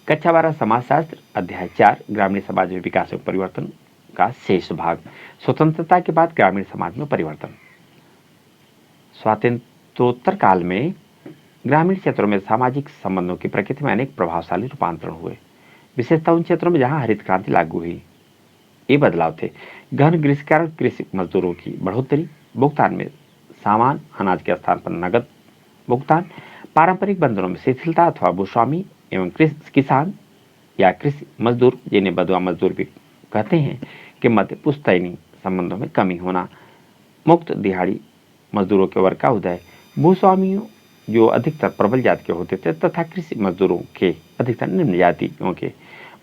कक्षा 12 समाजशास्त्र अध्याय 4 ग्रामीण समाज में विकास एवं परिवर्तन का शेष भाग। स्वतंत्रता के बाद ग्रामीण समाज में परिवर्तन। स्वातंत्रोत्तर काल में ग्रामीण क्षेत्रों में सामाजिक संबंधों की प्रकृति में अनेक प्रभावशाली रूपांतरण हुए। विशेषतः उन क्षेत्रों में जहां हरित क्रांति लागू हुई। ये बदलाव थे गहन ग्रीष्मकालीन कृषि मजदूरों की बढ़ोतरी, भुगतान में सामान अनाज के स्थान पर नगद भुगतान, पारंपरिक बंधनों में शिथिलता अथवा भूस्वामी एवं किसान या कृषि मजदूर, जिन्हें बधुआ मजदूर भी कहते हैं, के मध्य पुश्तैनी संबंधों में कमी होना, मुक्त दिहाड़ी मजदूरों के वर्ग का उदय, भूस्वामियों जो अधिकतर प्रबल जाति के होते थे तथा कृषि मजदूरों के अधिकतर निम्न जातियों के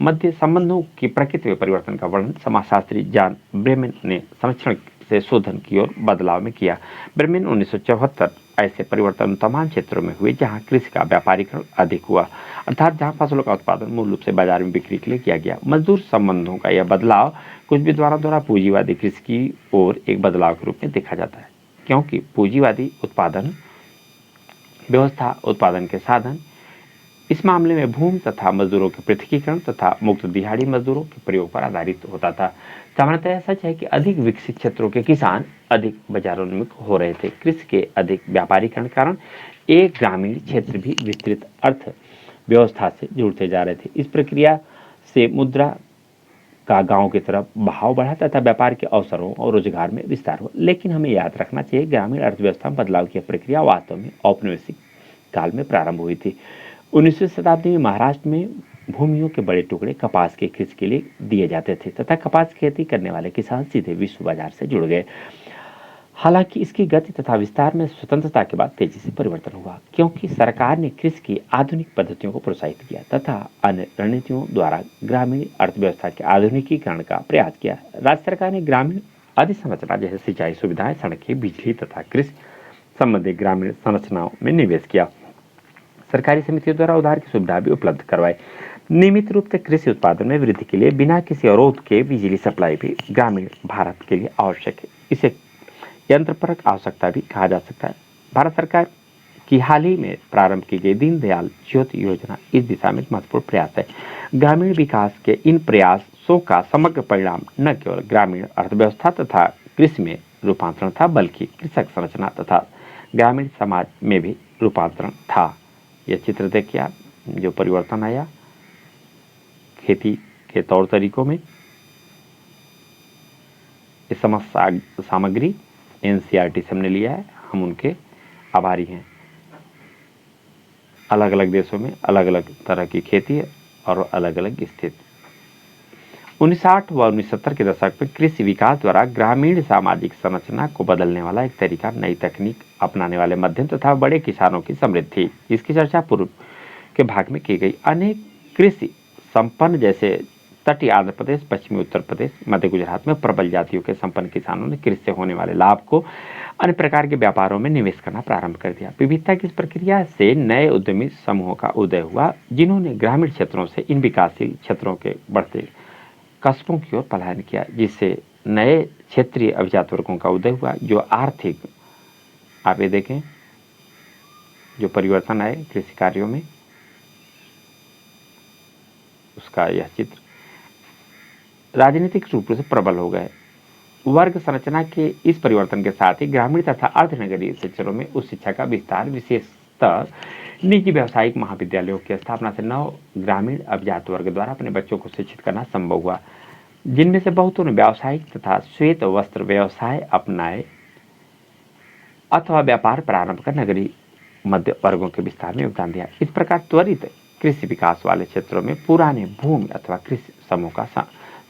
मध्य संबंधों की प्रकृति में परिवर्तन का वर्णन समाजशास्त्री जॉन ब्रेमेन ने संरक्षण से शोधन की ओर बदलाव में किया। ब्रेमेन 1974 ऐसे परिवर्तन तमाम क्षेत्रों में हुए जहां कृषि का व्यापारीकरण अधिक हुआ, अर्थात जहां फसलों का उत्पादन मूल रूप से बाजार में बिक्री के लिए किया गया। मजदूर संबंधों का यह बदलाव कुछ विद्वानों द्वारा पूंजीवादी कृषि की ओर एक बदलाव के रूप में देखा जाता है, क्योंकि पूंजीवादी उत्पादन व्यवस्था उत्पादन के साधन इस मामले में भूमि तथा मजदूरों के पृथकीकरण तथा मुक्त दिहाड़ी मजदूरों के प्रयोग पर आधारित होता था। सामान्यतः सच है कि अधिक विकसित क्षेत्रों के किसान अधिक बाजारोन्मुख हो रहे थे। कृषि के अधिक व्यापारीकरण के कारण एक ग्रामीण क्षेत्र भी विस्तृत अर्थ व्यवस्था से जुड़ते जा रहे थे। इस प्रक्रिया से मुद्रा का गांव की तरफ बहाव बढ़ा तथा व्यापार के अवसरों और रोजगार में विस्तार हुआ। लेकिन हमें याद रखना चाहिए, ग्रामीण अर्थव्यवस्था में बदलाव की प्रक्रिया वास्तव में औपनिवेशिक काल में प्रारंभ हुई थी। 19वीं शताब्दी में महाराष्ट्र में भूमियों के बड़े टुकड़े कपास के कृषि के लिए दिए जाते थे तथा कपास खेती करने वाले किसान सीधे विश्व बाजार से जुड़ गए। हालांकि इसकी गति तथा विस्तार में स्वतंत्रता के बाद तेजी से परिवर्तन हुआ, क्योंकि सरकार ने कृषि की आधुनिक पद्धतियों को प्रोत्साहित किया तथा अन्य रणनीतियों द्वारा ग्रामीण अर्थव्यवस्था के आधुनिकीकरण का प्रयास किया। राज्य सरकार ने ग्रामीण अधोसंरचना जैसे सिंचाई सुविधाएं, सड़कें, बिजली तथा कृषि संबंधी ग्रामीण संरचनाओं में निवेश किया। सरकारी समितियों द्वारा उधार की सुविधा भी उपलब्ध करवाई। नियमित रूप से कृषि उत्पादन में वृद्धि के लिए बिना किसी अवरोध के बिजली सप्लाई भी ग्रामीण भारत के लिए आवश्यक है। इसे यंत्रपरक आवश्यकता भी कहा जा सकता है। भारत सरकार की हाल ही में प्रारंभ की गई दीनदयाल ज्योति योजना इस दिशा में महत्वपूर्ण प्रयास है। ग्रामीण विकास के इन प्रयासों का समग्र परिणाम न केवल ग्रामीण अर्थव्यवस्था तथा कृषि में रूपांतरण था, बल्कि कृषक संरचना तथा ग्रामीण समाज में भी रूपांतरण था। यह चित्र देखिए आप, जो परिवर्तन आया खेती के तौर तरीकों में। ये समस्त सामग्री एनसीईआरटी से हमने लिया है, हम उनके आभारी हैं। अलग अलग देशों में अलग अलग तरह की खेती है और अलग अलग स्थिति। 1960 व 1970 के दशक में कृषि विकास द्वारा ग्रामीण सामाजिक संरचना को बदलने वाला एक तरीका, नई तकनीक अपनाने वाले मध्यम तथा बड़े किसानों की समृद्धि, इसकी चर्चा पूर्व के भाग में की गई। अनेक कृषि संपन्न जैसे तटीय आंध्र प्रदेश, पश्चिमी उत्तर प्रदेश, मध्य गुजरात में प्रबल जातियों के संपन्न किसानों ने कृषि से होने वाले लाभ को अन्य प्रकार के व्यापारों में निवेश करना प्रारंभ कर दिया। विविधता की इस प्रक्रिया से नए उद्यमी समूहों का उदय हुआ, जिन्होंने ग्रामीण क्षेत्रों से इन विकासशील क्षेत्रों के बढ़ते कस्बों की ओर पलायन किया, जिससे नए क्षेत्रीय अभिजात वर्गों का उदय हुआ, जो आर्थिक, आप ये देखें जो परिवर्तन आए कृषि कार्यों में, उसका यह चित्र। राजनीतिक रूप से प्रबल हो गए। वर्ग संरचना के इस परिवर्तन के साथ ही ग्रामीण तथा अर्धनगरीय क्षेत्रों में उच्च शिक्षा का विस्तार, विशेषतः निजी व्यावसायिक महाविद्यालयों की स्थापना से नव ग्रामीण अभिजात वर्ग द्वारा अपने बच्चों को शिक्षित करना संभव हुआ, जिनमें से बहुतों ने व्यावसायिक तथा श्वेत वस्त्र व्यवसाय अपनाए अथवा व्यापार प्रारंभ कर नगरीय मध्य वर्गों के विस्तार में योगदान दिया। इस प्रकार त्वरित कृषि विकास वाले क्षेत्रों में पुराने भूमि अथवा कृषि समूह का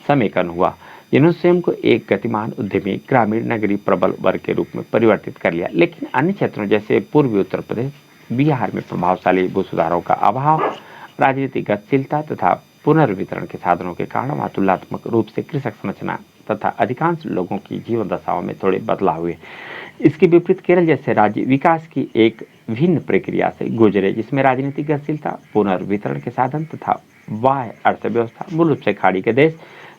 समेकन हुआ, जिन्होंने स्वयं को एक गतिमान उद्यमी ग्रामीण नगरीय प्रबल वर्ग के रूप में परिवर्तित कर लिया। लेकिन अन्य क्षेत्रों जैसे पूर्वी उत्तर प्रदेश, बिहार में प्रभावशाली भू सुधारों का अभाव, राजनीतिक गतिशीलता तथा पुनर्वितरण के साधनों के कारण वहां तुलनात्मक रूप से कृषक संरचना तथा अधिकांश लोगों की जीवन दशाओं में थोड़े बदलाव हुए। इसके विपरीत केरल जैसे राज्य विकास की एक भिन्न प्रक्रिया से गुजरे, जिसमें राजनीतिक गतिशीलता, पुनर्वितरण के साधन तथा बाह्य अर्थव्यवस्था, मूल रूप से खाड़ी के देश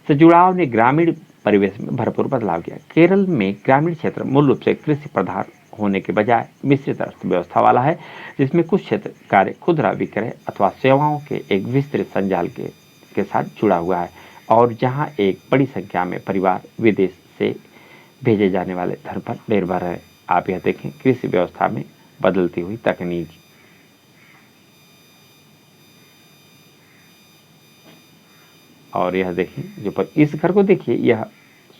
से जुड़ाव ने ग्रामीण परिवेश में भरपूर बदलाव किया। केरल में ग्रामीण क्षेत्र मूल रूप से कृषि प्रधान होने के बजाय मिश्रित अर्थव्यवस्था वाला है, जिसमें कुछ क्षेत्र कार्य खुदरा विक्रय अथवा सेवाओं के एक विस्तृत संजाल के साथ जुड़ा हुआ है, और जहां एक बड़ी संख्या में परिवार विदेश से भेजे जाने वाले धन पर निर्भर है। आप यह देखें, कृषि व्यवस्था में बदलती हुई तकनीक। और यह देखें, जो पर इस घर को देखिए, यह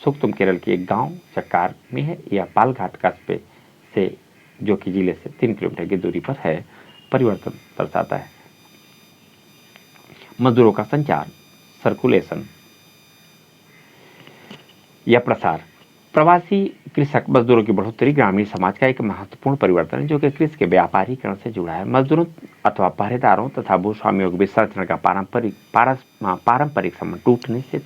सुक्तम केरल के एक गांव चक्कार में है। यह पालघाट कस्बे से, जो कि जिले से 3 किलोमीटर की दूरी पर है, परिवर्तन दर्शाता है। मजदूरों का संचार, सर्कुलेशन या प्रसार। प्रवासी कृषक मजदूरों की बढ़ोतरी ग्रामीण समाज का एक महत्वपूर्ण परिवर्तन है, जो कि कृषि के व्यापारीकरण से जुड़ा है। मजदूरों अथवा पहरेदारों तथा भूस्वामियों के बीच संरचना का पारंपरिक संबंध टूटने से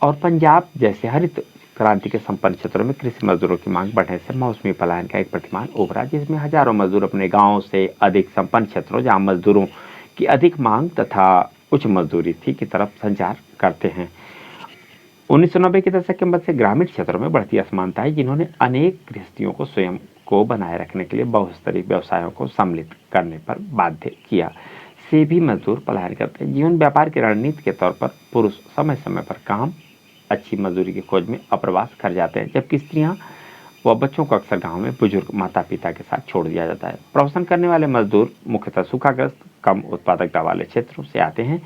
और पंजाब जैसे हरित क्रांति के संपन्न क्षेत्रों में कृषि मजदूरों की मांग बढ़ने से मौसमी पलायन का एक प्रतिमान उभरा, जिसमें हजारों मजदूर अपने गांवों से अधिक संपन्न क्षेत्रों, जहां मजदूरों की अधिक मांग तथा उच्च मजदूरी थी, की तरफ संचार करते हैं। 1990 के दशक के मध्य से ग्रामीण क्षेत्रों में बढ़ती असमानताएं, जिन्होंने अनेक गृहस्थियों को स्वयं को बनाए रखने के लिए बहुस्तरीय व्यवसायों को सम्मिलित करने पर बाध्य किया, से भी मजदूर पलायन करते हैं। जीवन व्यापार की रणनीति के तौर पर पुरुष समय समय पर काम, अच्छी मजदूरी की खोज में अप्रवास कर जाते हैं, जबकि स्त्रियां व बच्चों को अक्सर गांव में बुजुर्ग माता पिता के साथ छोड़ दिया जाता है। प्रवसन करने वाले मजदूर मुख्यतः सूखाग्रस्त, कम उत्पादकता वाले क्षेत्रों से आते हैं।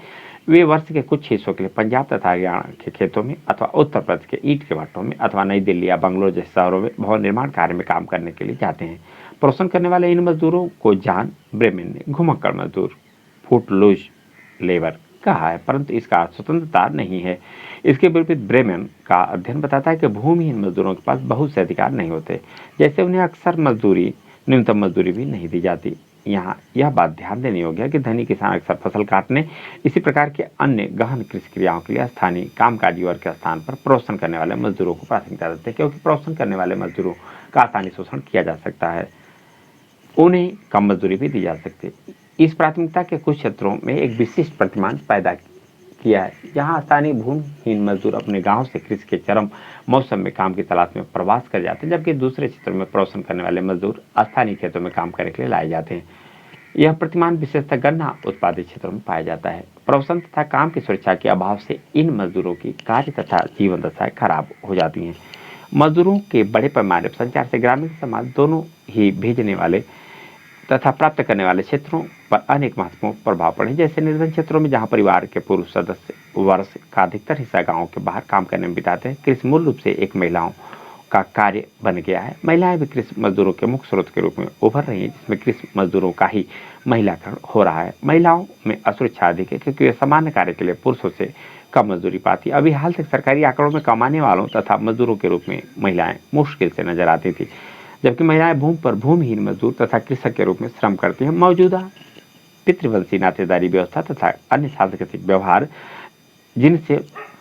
वे वर्ष के कुछ हिस्सों के लिए पंजाब तथा हरियाणा के खेतों में अथवा उत्तर प्रदेश के ईंट के भट्टों में अथवा नई दिल्ली या बंगलोर जैसे शहरों में भवन निर्माण कार्य में काम करने के लिए जाते हैं। प्रवसन करने वाले इन मजदूरों को जॉन ब्रेमेन ने घुमक्कड़ मजदूर, फुटलूज लेबर कहा है, परंतु इसका स्वतंत्रता नहीं है। इसके विपरीत ब्रेमेन का अध्ययन बताता है कि भूमिहीन मजदूरों के पास बहुत से अधिकार नहीं होते, जैसे उन्हें अक्सर न्यूनतम मजदूरी भी नहीं दी जाती। यहाँ यह बात ध्यान देने योग्य है कि धनी किसान अक्सर फसल काटने, इसी प्रकार के अन्य गहन कृषि क्रियाओं के लिए स्थानीय कामकाजी वर्ग के स्थान पर प्रवसन करने वाले मजदूरों को प्राथमिकता देते हैं, क्योंकि प्रवसन करने वाले मजदूरों का आसानी शोषण किया जा सकता है, उन्हें कम मजदूरी भी दी जा सकती है। इस प्राथमिकता के कुछ क्षेत्रों में एक विशिष्ट प्रतिमान पैदा किया है, जहां स्थानीय भूमिहीन मजदूर अपने गांव से कृषि के चरम मौसम में काम की तलाश में प्रवास कर जाते हैं, जबकि दूसरे क्षेत्रों में प्रवसन करने वाले मजदूर स्थानीय खेतों में काम करने के लिए लाए जाते हैं। यह प्रतिमान विशेषतः गन्ना उत्पादित क्षेत्रों में पाया जाता है। प्रवसन तथा काम की सुरक्षा के अभाव से इन मजदूरों की कार्य तथा जीवन दशाएं खराब हो जाती हैं। मजदूरों के बड़े पैमाने पर संचार से ग्रामीण समाज दोनों ही भेजने वाले तथा प्राप्त करने वाले क्षेत्रों पर अनेक महत्वपूर्ण प्रभाव पड़े, जैसे निर्धन क्षेत्रों में जहां परिवार के पुरुष सदस्य वर्ष का अधिकतर हिस्सा गांव के बाहर काम करने में बिताते हैं, कृषि मूल रूप से एक महिलाओं का कार्य बन गया है। महिलाएं भी कृषि मजदूरों के मुख्य स्रोत के रूप में उभर रही हैं, जिसमें कृषि मजदूरों का ही महिलाकरण हो रहा है। महिलाओं में असुरक्षा अधिक है, क्योंकि वे सामान्य कार्य के लिए पुरुषों से कम मजदूरी पाती। अभी हाल तक सरकारी आंकड़ों में कमाने वालों तथा मजदूरों के रूप में महिलाएं मुश्किल से नजर आती थी, जबकि महिलाएं भूमि पर भूमिहीन मजदूर तथा कृषक के रूप में श्रम करती हैं। मौजूदा पितृवंशी नातेदारी व्यवस्था तथा अन्य सांस्कृतिक व्यवहार जिनसे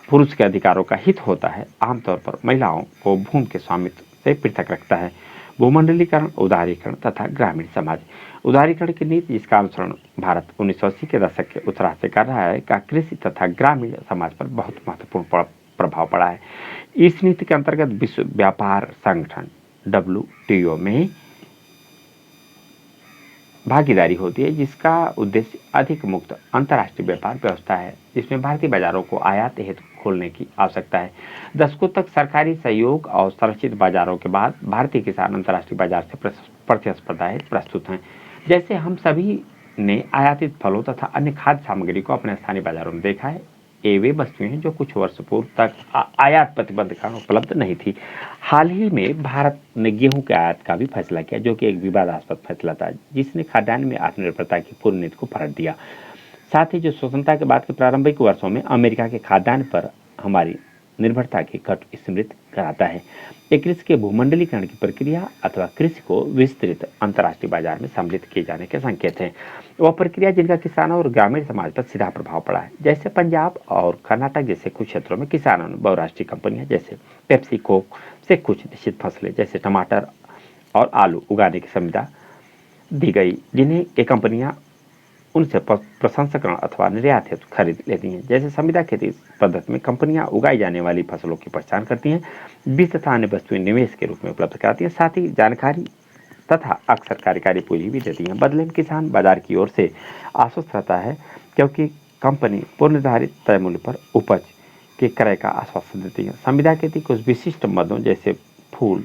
पुरुष के अधिकारों का हित होता है, आमतौर पर महिलाओं को भूमि के स्वामित्व से पृथक रखता है। भूमंडलीकरण, उदारीकरण तथा ग्रामीण समाज। उदारीकरण की नीति, जिसका अनुसरण भारत 1980 के दशक के उत्तरार्ध से कर रहा है, का कृषि तथा ग्रामीण समाज पर बहुत महत्वपूर्ण प्रभाव पड़ा है। इस नीति के अंतर्गत विश्व व्यापार संगठन WTO में भागीदारी होती है, जिसका उद्देश्य अधिक मुक्त अंतर्राष्ट्रीय व्यापार व्यवस्था है, जिसमें भारतीय बाजारों को आयात हेतु खोलने की आवश्यकता है। दशकों तक सरकारी सहयोग और संरक्षित बाजारों के बाद भारतीय किसान अंतर्राष्ट्रीय बाजार से प्रतिस्पर्धा हेतु प्रस्तुत हैं। जैसे हम सभी ने आयातित फलों तथा अन्य खाद्य सामग्री को अपने स्थानीय बाजारों में देखा है, ये वे वस्तुएं हैं जो कुछ वर्ष पूर्व तक आयात प्रतिबंध कारण उपलब्ध नहीं थी। हाल ही में भारत ने गेहूं के आयात का भी फैसला किया, जो कि एक विवादास्पद फैसला था, जिसने खाद्यान्न में आत्मनिर्भरता की पूर्ण नीति को पलट दिया। साथ ही जो स्वतंत्रता के बाद के प्रारंभिक वर्षों में अमेरिका के खाद्यान्न पर हमारी निर्भरता की घट स्मृत कराता है। ये कृषि के भूमंडलीकरण की प्रक्रिया अथवा कृषि को विस्तृत अंतर्राष्ट्रीय बाजार में सम्मिलित किए जाने के संकेत हैं। वह प्रक्रिया जिनका किसानों और ग्रामीण समाज पर सीधा प्रभाव पड़ा है, जैसे पंजाब और कर्नाटक जैसे कुछ क्षेत्रों में किसानों ने बहुराष्ट्रीय कंपनियां जैसे पेप्सी, कोक से कुछ निश्चित फसलें जैसे टमाटर और आलू उगाने की संविदा दी गई, जिन्हें ये कंपनियां उनसे प्रसंस्करण अथवा निर्यात हेतु खरीद लेती हैं। जैसे संविदा खेती पद्धति में कंपनियां उगाई जाने वाली फसलों की पहचान करती हैं, बीज तथा अन्य वस्तुएं निवेश के रूप में उपलब्ध कराती हैं। साथ ही जानकारी तथा अक्सर कार्यकारी पूंजी भी देती हैं। बदले में किसान बाजार की ओर से आश्वस्त रहता है, क्योंकि कंपनी पूर्व निर्धारित तय मूल्य पर उपज के क्रय का आश्वासन देती है। संविदा खेती कुछ विशिष्ट मदों जैसे फूल,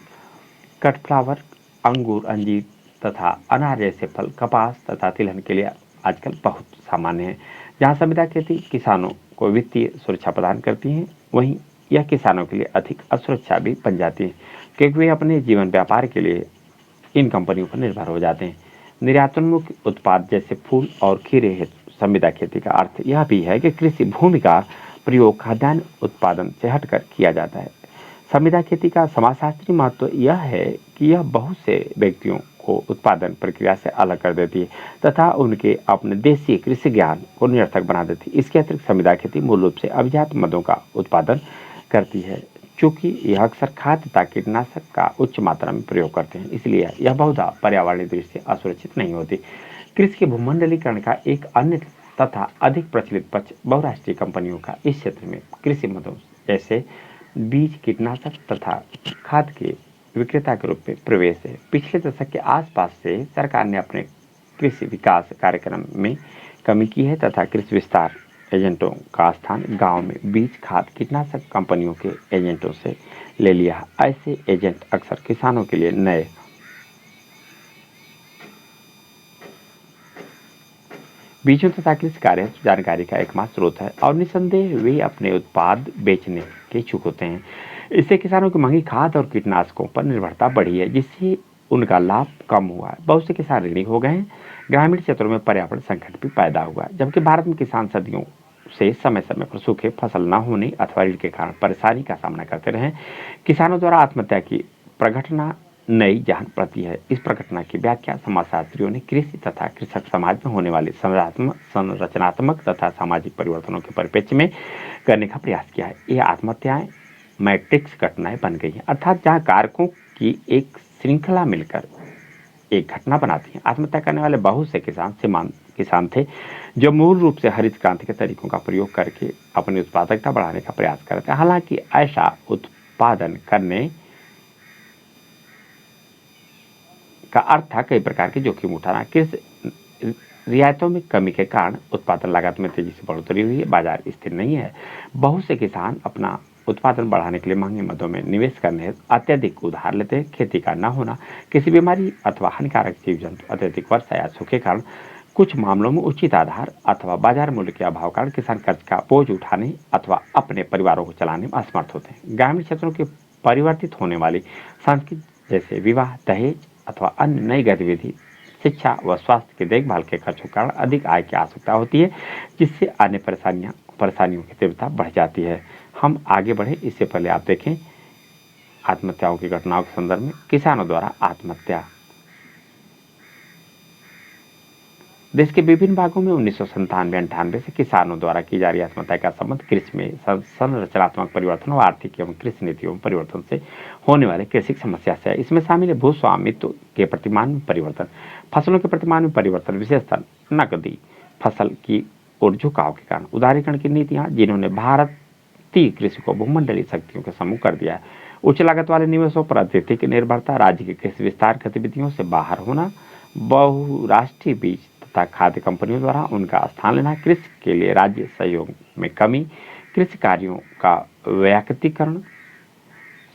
कटफ्लावर, अंगूर, अंजीर तथा अनार जैसे फल, कपास तथा तिलहन के लिए आजकल बहुत सामान्य है। जहाँ संविदा खेती किसानों को वित्तीय सुरक्षा प्रदान करती हैं, वहीं यह किसानों के लिए अधिक असुरक्षा भी बन जाती है, क्योंकि वे अपने जीवन व्यापार के लिए इन कंपनियों पर निर्भर हो जाते हैं। निर्यातोन्मुख उत्पाद जैसे फूल और खीरे हेतु संविदा खेती का अर्थ यह भी है कि कृषि भूमि का प्रयोग खाद्यान्न उत्पादन से हटकर किया जाता है। संविदा खेती का समाजशास्त्री महत्व यह है कि यह बहुत से व्यक्तियों को उत्पादन प्रक्रिया से अलग कर देती है तथा उनके अपने देशी कृषि ज्ञान को निरर्थक बना देती है। इसके अतिरिक्त संविदा खेती मूल रूप से अभिजात मदों का उत्पादन करती है। चूंकि यह अक्सर खाद्य तथा कीटनाशक का उच्च मात्रा में प्रयोग करते हैं, इसलिए यह बहुधा पर्यावरणीय दृष्टि से असुरक्षित नहीं होती। कृषि के भूमंडलीकरण का एक अन्य तथा अधिक प्रचलित पक्ष बहुराष्ट्रीय कंपनियों का इस क्षेत्र में कृषि मदों जैसे बीज, कीटनाशक तथा खाद के विक्रेता के रूप में प्रवेश है। पिछले दशक के आसपास से सरकार ने अपने कृषि विकास कार्यक्रम में कमी की है तथा कृषि विस्तार एजेंटों का स्थान गांव में बीज, खाद, कीटनाशक कंपनियों के एजेंटों से ले लिया। ऐसे एजेंट अक्सर किसानों के लिए नए बीजों तथा कृषि कार्य जानकारी का एकमात्र स्रोत है और निसंदेह वे अपने उत्पाद बेचने के इच्छुक होते हैं। इससे किसानों की महंगी खाद और कीटनाशकों पर निर्भरता बढ़ी है, जिससे उनका लाभ कम हुआ है। बहुत से किसान ऋणी हो गए हैं। ग्रामीण क्षेत्रों में पर्यावरण संकट भी पैदा हुआ है। जबकि भारत में किसान सदियों से समय समय पर सूखे, फसल न होने अथवा ऋण के कारण परेशानी का सामना करते रहे, किसानों द्वारा आत्महत्या की प्रघटना नई जान पड़ती है। इस प्रघटना की व्याख्या समाजशास्त्रियों ने कृषि तथा कृषक समाज में होने वाले संरचनात्मक तथा सामाजिक परिवर्तनों के परिप्रेक्ष्य में करने का प्रयास किया है। ये आत्महत्याएं मैट्रिक्स घटनाएं बन गई हैं, अर्थात जहां कारकों की एक श्रृंखला मिलकर एक घटना बनाती है। आत्महत्या करने वाले बहुत से किसान थे जो मूल रूप से हरित क्रांति के तरीकों का प्रयोग करके अपनी उत्पादकता बढ़ाने का प्रयास करते हैं। हालांकि ऐसा उत्पादन करने का अर्थ था कई प्रकार के जोखिम उठाना। कृषि रियायतों में कमी के कारण उत्पादन लागत में तेजी से बढ़ोतरी हुई है, बाजार स्थिर नहीं है। बहुत से किसान अपना उत्पादन बढ़ाने के लिए महंगे मदों में निवेश करने अत्यधिक उधार लेते हैं। खेती का न होना, किसी बीमारी अथवा हानिकारक जीव जंतु, अत्यधिक वर्षा या सूखे कारण कुछ मामलों में उचित आधार अथवा बाजार मूल्य के अभाव कारण किसान कर्ज का बोझ उठाने अथवा अपने परिवारों को चलाने में असमर्थ होते हैं। ग्रामीण क्षेत्रों के परिवर्तित होने वाली संस्कृति जैसे विवाह, दहेज अथवा अन्य नई गतिविधि, शिक्षा व स्वास्थ्य की देखभाल के खर्चों के कारण अधिक आय की आवश्यकता होती है, जिससे अन्य परेशानियों की तीव्रता बढ़ जाती है। हम आगे बढ़े इससे पहले आप देखें आत्महत्याओं की घटनाओं के संदर्भ में किसानों द्वारा आत्महत्या। देश के विभिन्न भागों में 1997-98 से किसानों द्वारा की जा रही आत्महत्या का संबंध कृषि में संरचनात्मक परिवर्तन और आर्थिक एवं कृषि नीतियों में परिवर्तन से होने वाले कृषि समस्या से है। इसमें शामिल है भूस्वामित्व के प्रतिमान में परिवर्तन, फसलों के प्रतिमान में परिवर्तन, विशेषतः नकदी फसल की ओर झुकाव के कारण, उदारीकरण की नीतियां जिन्होंने भारतीय कृषि को भूमंडलीय शक्तियों के समूह कर दिया है, उच्च लागत वाले निवेशों पर अत्यधिक निर्भरता, राज्य की कृषि विस्तार गतिविधियों से बाहर होना, बहुराष्ट्रीय बीज तथा खाद्य कंपनियों द्वारा उनका स्थान लेना, कृषि के लिए राज्य सहयोग में कमी, कृषि कार्यों का वैयक्तिकरण।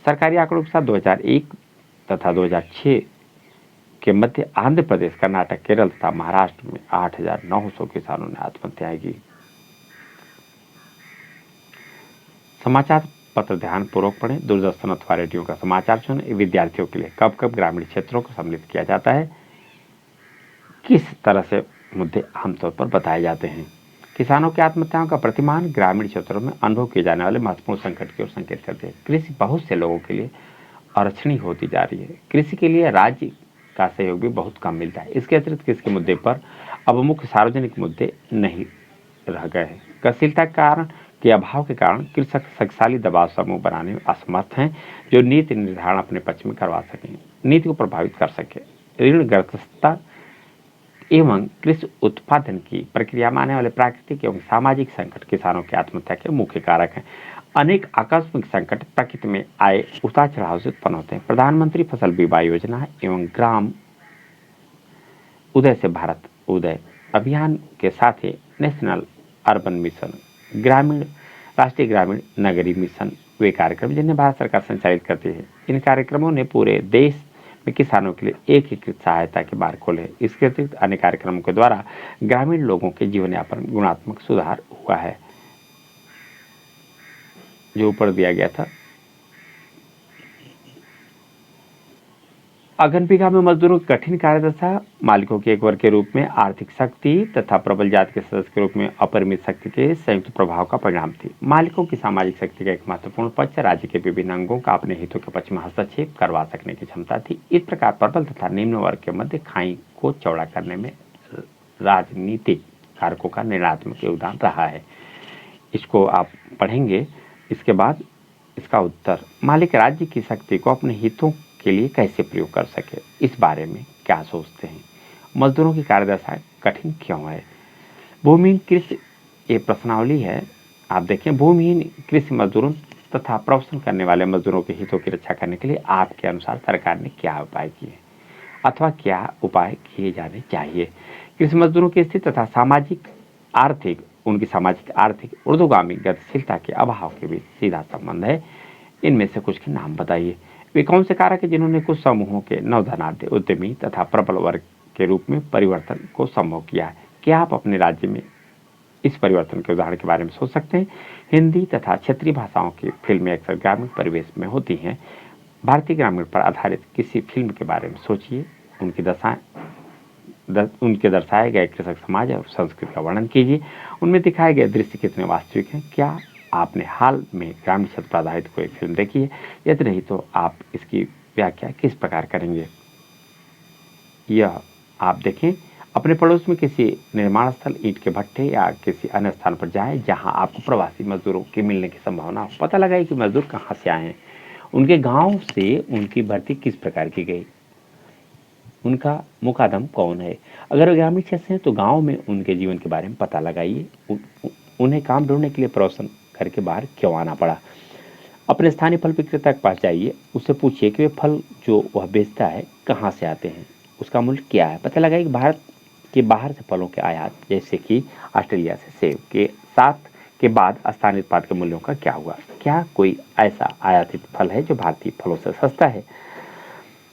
सरकारी आंकड़ों के अनुसार 2001 तथा 2006 के मध्य आंध्र प्रदेश, कर्नाटक, केरल तथा महाराष्ट्र में 8,900 किसानों ने आत्महत्याएं की। समाचार पत्र ध्यानपूर्वक पढ़ें। दूरदर्शन अथवा रेडियो का समाचार सुनें। विद्यार्थियों के लिए कब कब ग्रामीण क्षेत्रों को सम्मिलित किया जाता है, किस तरह से मुद्दे आमतौर पर बताए जाते हैं। किसानों की आत्महत्याओं का प्रतिमान ग्रामीण क्षेत्रों में अनुभव किए जाने वाले महत्वपूर्ण संकट की ओर संकेत करते हैं। कृषि बहुत से लोगों के लिए अरक्षणीय होती जा रही है। कृषि के लिए राज्य का सहयोग भी बहुत कम मिलता है। इसके अतिरिक्त कृषि के मुद्दे पर अब मुख्य सार्वजनिक मुद्दे नहीं रह गए हैं। गतिशीलता के अभाव के कारण कृषक शक्तिशाली दबाव समूह बनाने में असमर्थ हैं, जो नीति निर्धारण अपने पक्ष में करवा सकें, नीति को प्रभावित कर सके। ऋणग्रस्तता एवं कृषि उत्पादन की प्रक्रिया में आने वाले प्राकृतिक एवं सामाजिक संकट किसानों की आत्महत्या के मुख्य कारक हैं। अनेक आकस्मिक संकट प्रकृति में आए उतार चढ़ाव से उत्पन्न होते हैं। प्रधानमंत्री फसल बीमा योजना एवं ग्राम उदय से भारत उदय अभियान के साथ ही नेशनल अर्बन मिशन, ग्रामीण राष्ट्रीय ग्रामीण नगरीय मिशन वे कार्यक्रम जिन्हें भारत सरकार संचालित करती है। इन कार्यक्रमों ने पूरे देश में किसानों के लिए एकीकृत सहायता के मार्ग खोले। इसके अतिरिक्त अन्य कार्यक्रमों के द्वारा ग्रामीण लोगों के जीवन यापन गुणात्मक सुधार हुआ है। जो ऊपर दिया गया था, अगनपिका में मजदूरों की कठिन कार्यदशा मालिकों के एक वर्ग के रूप में आर्थिक शक्ति तथा प्रबल जाति के सदस्य के रूप में अपरिमित शक्ति के संयुक्त प्रभाव का परिणाम थी। मालिकों की सामाजिक शक्ति का एक महत्वपूर्ण पक्ष राज्य के विभिन्न अंगों का अपने हितों के पक्ष में हस्तक्षेप करवा सकने की क्षमता थी। इस प्रकार प्रबल तथा निम्न वर्ग के मध्य खाई को चौड़ा करने में राजनीतिक कारकों का निर्णात्मक योगदान रहा है। इसको आप पढ़ेंगे। इसके बाद इसका उत्तर, मालिक राज्य की शक्ति को अपने हितों के लिए कैसे प्रयोग कर सके, इस बारे में क्या सोचते हैं। मजदूरों की कार्यदशा कठिन क्यों है। भूमिहीन कृषि ये प्रश्नावली है। आप देखें, भूमिहीन कृषि मजदूरों तथा प्रवसन करने वाले मजदूरों के हितों की रक्षा करने के लिए आपके अनुसार सरकार ने क्या उपाय किए अथवा क्या उपाय किए जाने चाहिए। कृषि मजदूरों की स्थिति तथा सामाजिक आर्थिक उनकी सामाजिक आर्थिक ऊर्ध्वगामी गतिशीलता के अभाव के बीच सीधा संबंध है। इनमें से कुछ के नाम बताइए। वे कौन से कारक है जिन्होंने कुछ समूहों के नवधनाढ़ उद्यमी तथा प्रबल वर्ग के रूप में परिवर्तन को संभव किया है। क्या आप अपने राज्य में इस परिवर्तन के उदाहरण के बारे में सोच सकते हैं। हिंदी तथा क्षेत्रीय भाषाओं की फिल्में अक्सर ग्रामीण परिवेश में होती हैं। भारतीय ग्रामीण पर आधारित किसी फिल्म के बारे में सोचिए। उनके दर्शाए गए कृषक समाज और संस्कृति का वर्णन कीजिए। उनमें दिखाए गए दृश्य कितने वास्तविक हैं। क्या आपने हाल में ग्रामीण क्षेत्र पर आधारित कोई फिल्म देखी है। यदि नहीं तो आप इसकी व्याख्या किस प्रकार करेंगे। यह आप देखें, अपने पड़ोस में किसी निर्माण स्थल, ईंट के भट्टे या किसी अन्य स्थान पर जाएं जहां आपको प्रवासी मजदूरों के मिलने की संभावना हो। पता लगाए कि मजदूर कहां से आए हैं, उनके गांव से उनकी भर्ती किस प्रकार की गई, उनका मुकादम कौन है। अगर ग्रामीण क्षेत्र हैं तो गांव में उनके जीवन के बारे में पता लगाइए। उन्हें काम ढूंढने के लिए प्रवसन घर के बाहर क्यों आना पड़ा। अपने स्थानीय फल विक्रेता के पास जाइए, उससे पूछिए कि वे फल जो वह बेचता है कहाँ से आते हैं, उसका मूल्य क्या है। पता लगाइए कि भारत के बाहर से फलों के आयात जैसे कि ऑस्ट्रेलिया से सेब के साथ के बाद स्थानीय उत्पाद के मूल्यों का क्या हुआ। क्या कोई ऐसा आयातित फल है जो भारतीय फलों से सस्ता है।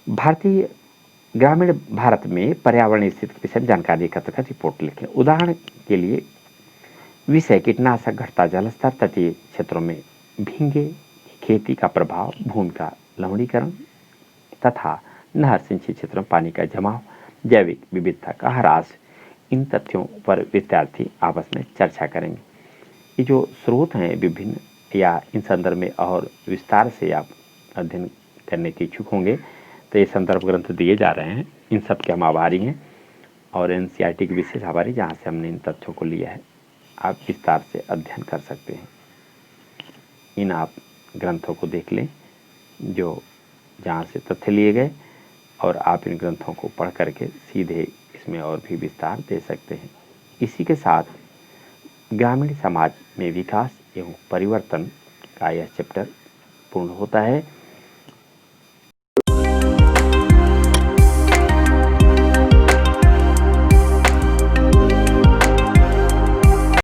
भारतीय ग्रामीण भारत में पर्यावरण स्थिति के विषय में जानकारी एकत्र कर रिपोर्ट लिखें। उदाहरण के लिए विषय कीटनाशक, घटता जल स्तर, तटीय क्षेत्रों में भींगे खेती का प्रभाव, भूमि का लवणीकरण तथा नहर सिंचित क्षेत्रों में पानी का जमाव, जैविक विविधता का ह्रास। इन तथ्यों पर विद्यार्थी आपस में चर्चा करेंगे। ये जो स्रोत हैं विभिन्न, या इन संदर्भ में और विस्तार से आप अध्ययन करने के इच्छुक होंगे तो ये संदर्भ ग्रंथ दिए जा रहे हैं। इन सब के हम आभारी हैं और एनसीईआरटी के विशेष आभारी, जहाँ से हमने इन तथ्यों को लिया है। आप विस्तार से अध्ययन कर सकते हैं। इन आप ग्रंथों को देख लें जो जहाँ से तथ्य लिए गए, और आप इन ग्रंथों को पढ़ करके सीधे इसमें और भी विस्तार दे सकते हैं। इसी के साथ ग्रामीण समाज में विकास एवं परिवर्तन का यह चैप्टर पूर्ण होता है।